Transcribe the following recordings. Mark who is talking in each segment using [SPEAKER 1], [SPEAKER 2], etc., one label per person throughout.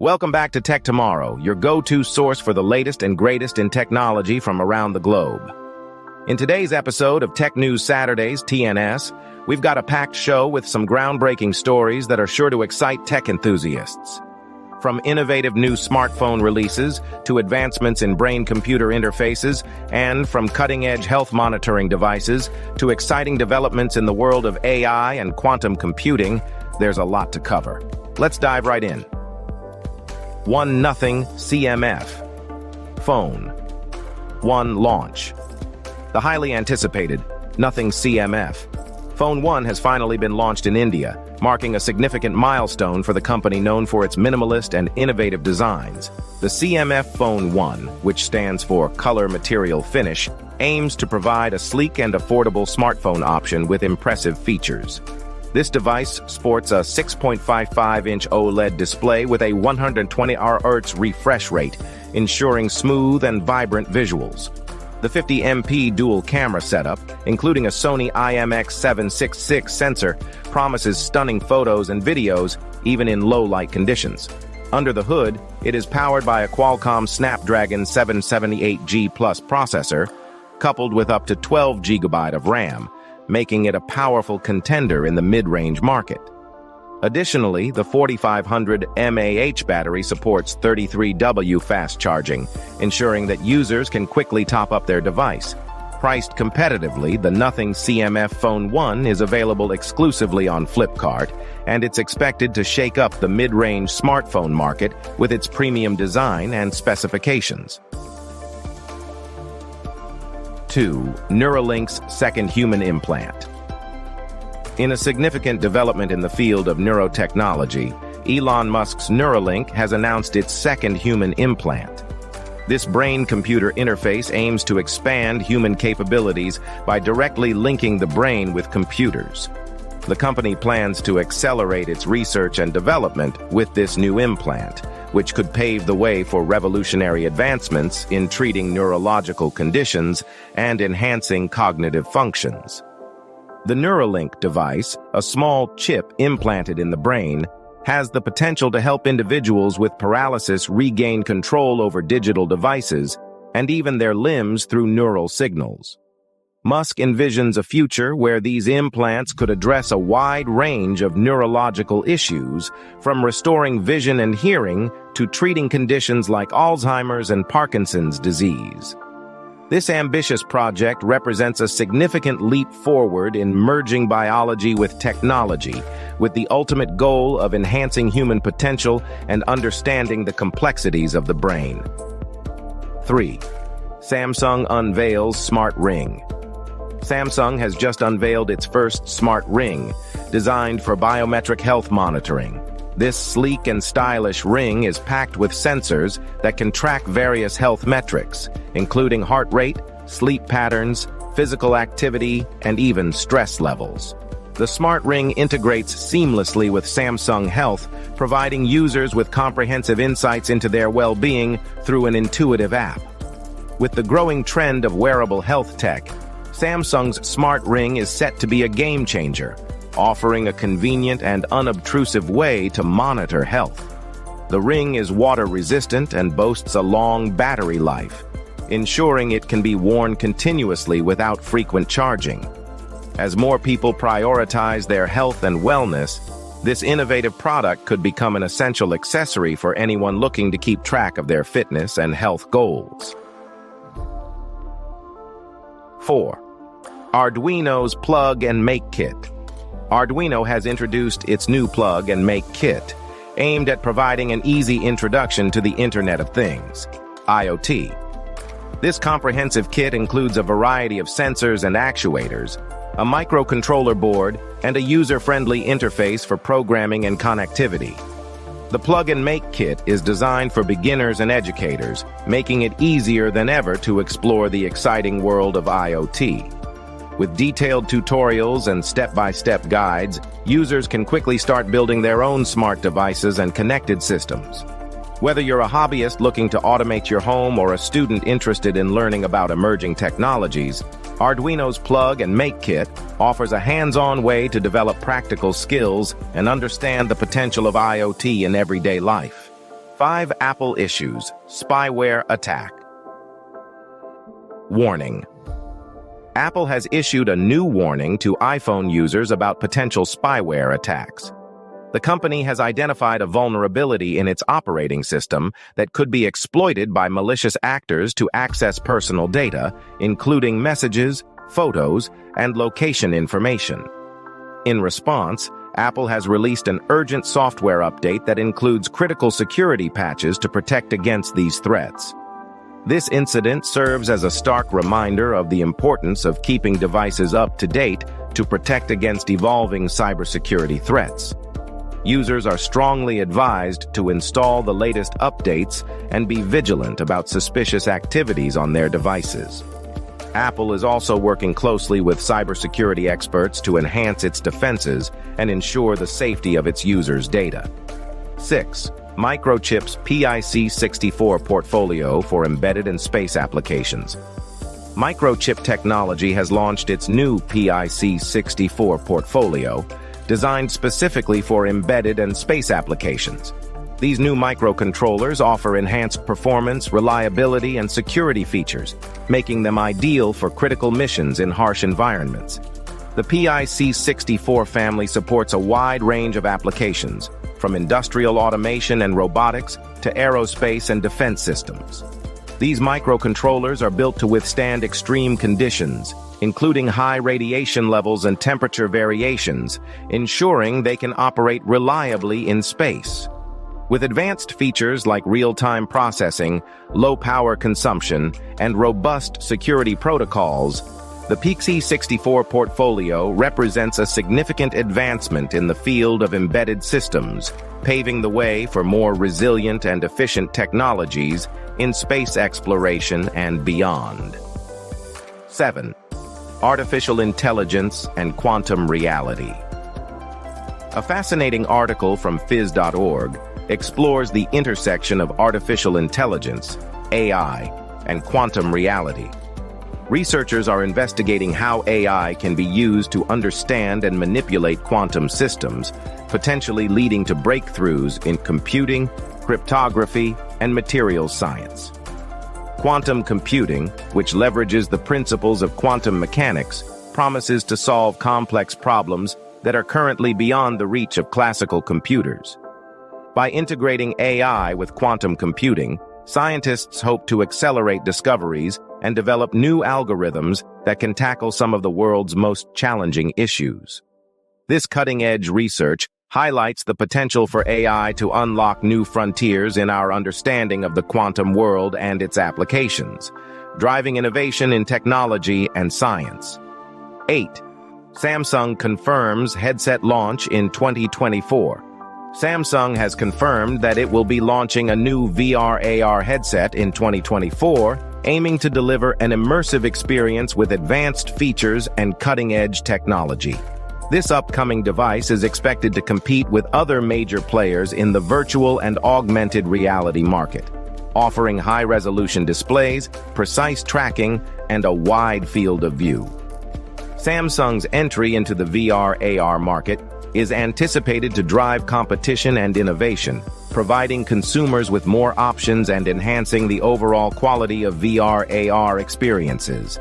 [SPEAKER 1] Welcome back to Tech Tomorrow, your go-to source for the latest and greatest in technology from around the globe. In today's episode of Tech News Saturdays, TNS, we've got a packed show with some groundbreaking stories that are sure to excite tech enthusiasts. From innovative new smartphone releases to advancements in brain-computer interfaces, and from cutting-edge health monitoring devices to exciting developments in the world of AI and quantum computing, there's a lot to cover. Let's dive right in. Nothing CMF Phone 1 launch. The highly anticipated Nothing CMF Phone 1 has finally been launched in India, marking a significant milestone for the company known for its minimalist and innovative designs. The CMF Phone 1, which stands for Color Material Finish, aims to provide a sleek and affordable smartphone option with impressive features. This device sports a 6.55-inch OLED display with a 120 Hz refresh rate, ensuring smooth and vibrant visuals. The 50MP dual camera setup, including a Sony IMX766 sensor, promises stunning photos and videos even in low-light conditions. Under the hood, it is powered by a Qualcomm Snapdragon 778G Plus processor, coupled with up to 12 GB of RAM, making it a powerful contender in the mid-range market. Additionally, the 4500 mAh battery supports 33W fast charging, ensuring that users can quickly top up their device. Priced competitively, the Nothing CMF Phone 1 is available exclusively on Flipkart, and it's expected to shake up the mid-range smartphone market with its premium design and specifications. 2. Neuralink's second human implant. In a significant development in the field of neurotechnology, Elon Musk's Neuralink has announced its second human implant. This brain-computer interface aims to expand human capabilities by directly linking the brain with computers. The company plans to accelerate its research and development with this new implant, which could pave the way for revolutionary advancements in treating neurological conditions and enhancing cognitive functions. The Neuralink device, a small chip implanted in the brain, has the potential to help individuals with paralysis regain control over digital devices and even their limbs through neural signals. Musk envisions a future where these implants could address a wide range of neurological issues, from restoring vision and hearing to treating conditions like Alzheimer's and Parkinson's disease. This ambitious project represents a significant leap forward in merging biology with technology, with the ultimate goal of enhancing human potential and understanding the complexities of the brain. 3. Samsung unveils smart ring. Samsung has just unveiled its first smart ring, designed for biometric health monitoring. This sleek and stylish ring is packed with sensors that can track various health metrics, including heart rate, sleep patterns, physical activity, and even stress levels. The smart ring integrates seamlessly with Samsung Health, providing users with comprehensive insights into their well-being through an intuitive app. With the growing trend of wearable health tech, Samsung's smart ring is set to be a game-changer, offering a convenient and unobtrusive way to monitor health. The ring is water-resistant and boasts a long battery life, ensuring it can be worn continuously without frequent charging. As more people prioritize their health and wellness, this innovative product could become an essential accessory for anyone looking to keep track of their fitness and health goals. 4. Arduino's Plug and Make Kit. Arduino has introduced its new Plug and Make Kit, aimed at providing an easy introduction to the Internet of Things, IoT. This comprehensive kit includes a variety of sensors and actuators, a microcontroller board, and a user-friendly interface for programming and connectivity. The Plug and Make Kit is designed for beginners and educators, making it easier than ever to explore the exciting world of IoT. With detailed tutorials and step-by-step guides, users can quickly start building their own smart devices and connected systems. Whether you're a hobbyist looking to automate your home or a student interested in learning about emerging technologies, Arduino's Plug and Make Kit offers a hands-on way to develop practical skills and understand the potential of IoT in everyday life. 5 Apple issues, spyware attack. Warning. Apple has issued a new warning to iPhone users about potential spyware attacks. The company has identified a vulnerability in its operating system that could be exploited by malicious actors to access personal data, including messages, photos, and location information. In response, Apple has released an urgent software update that includes critical security patches to protect against these threats. This incident serves as a stark reminder of the importance of keeping devices up to date to protect against evolving cybersecurity threats. Users are strongly advised to install the latest updates and be vigilant about suspicious activities on their devices. Apple is also working closely with cybersecurity experts to enhance its defenses and ensure the safety of its users' data. 6. Microchip's PIC64 portfolio for embedded and space applications. Microchip technology has launched its new PIC64 portfolio, designed specifically for embedded and space applications. These new microcontrollers offer enhanced performance, reliability, and security features, making them ideal for critical missions in harsh environments. The PIC64 family supports a wide range of applications, from industrial automation and robotics to aerospace and defense systems. These microcontrollers are built to withstand extreme conditions, including high radiation levels and temperature variations, ensuring they can operate reliably in space. With advanced features like real-time processing, low power consumption, and robust security protocols, the PIC64 portfolio represents a significant advancement in the field of embedded systems, paving the way for more resilient and efficient technologies in space exploration and beyond. 7. Artificial intelligence and quantum reality. A fascinating article from phys.org explores the intersection of artificial intelligence, AI, and quantum reality. Researchers are investigating how AI can be used to understand and manipulate quantum systems, potentially leading to breakthroughs in computing, cryptography, and materials science. Quantum computing, which leverages the principles of quantum mechanics, promises to solve complex problems that are currently beyond the reach of classical computers. By integrating AI with quantum computing, scientists hope to accelerate discoveries and develop new algorithms that can tackle some of the world's most challenging issues. This cutting-edge research highlights the potential for AI to unlock new frontiers in our understanding of the quantum world and its applications, driving innovation in technology and science. 8. Samsung confirms headset launch in 2024. Samsung has confirmed that it will be launching a new VR/AR headset in 2024, aiming to deliver an immersive experience with advanced features and cutting-edge technology. This upcoming device is expected to compete with other major players in the virtual and augmented reality market, offering high-resolution displays, precise tracking, and a wide field of view. Samsung's entry into the VR/AR market is anticipated to drive competition and innovation, providing consumers with more options and enhancing the overall quality of VR/AR experiences.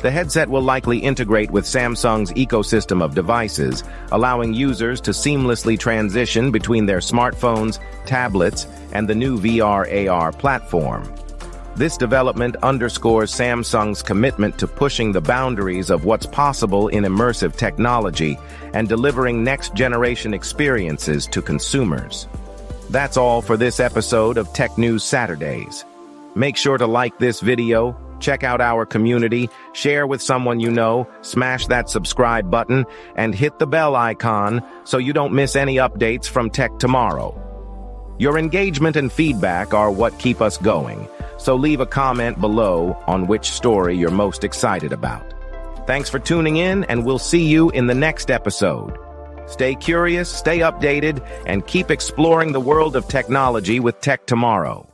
[SPEAKER 1] The headset will likely integrate with Samsung's ecosystem of devices, allowing users to seamlessly transition between their smartphones, tablets, and the new VR/AR platform. This development underscores Samsung's commitment to pushing the boundaries of what's possible in immersive technology and delivering next-generation experiences to consumers. That's all for this episode of Tech News Saturdays. Make sure to like this video, check out our community, share with someone you know, smash that subscribe button, and hit the bell icon so you don't miss any updates from Tech Tomorrow. Your engagement and feedback are what keep us going, so leave a comment below on which story you're most excited about. Thanks for tuning in, and we'll see you in the next episode. Stay curious, stay updated, and keep exploring the world of technology with Tech Tomorrow.